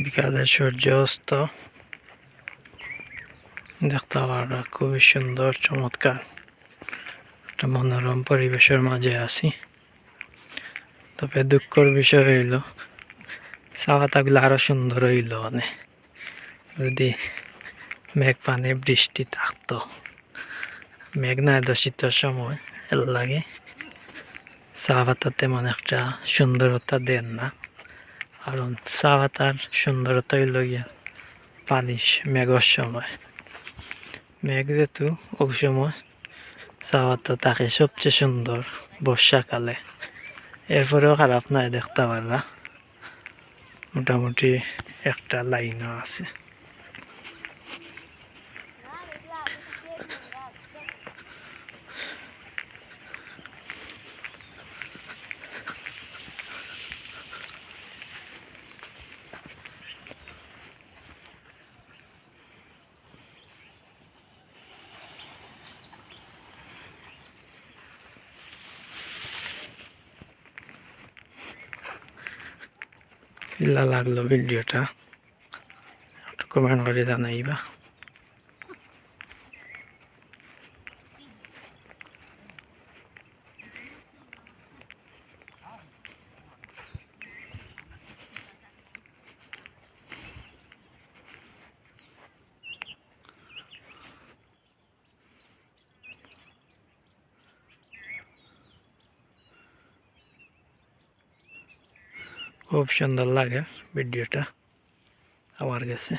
বিকালে সূর্য অস্ত দেখতে পারা খুবই সুন্দর চমৎকার একটা মনোরম পরিবেশের মাঝে আছি। তবে দুঃখের বিষয় হইল চাওয়াতাগুলো আরো সুন্দর হইল অনেক যদি মেঘ পানি বৃষ্টি থাকতো। মেঘ নাই তো শীতের সময় এর লাগে চা পাতা তেমন একটা সুন্দরতা দেন না, কারণ চা পাতার সুন্দরতা হইল গিয়া পানি মেঘের সময়। মেঘ যেহেতু ওই সময় চা পাতা থাকে সবচেয়ে সুন্দর বর্ষাকালে। এরপরেও খারাপ নাই দেখতে পারলা, মোটামুটি একটা লাইনও আছে। কিলা লাগলো ভিডিওটা একটু কমেন্ট করে জানাইবা। খুব সুন্দর লাগে ভিডিওটা আমার কাছে।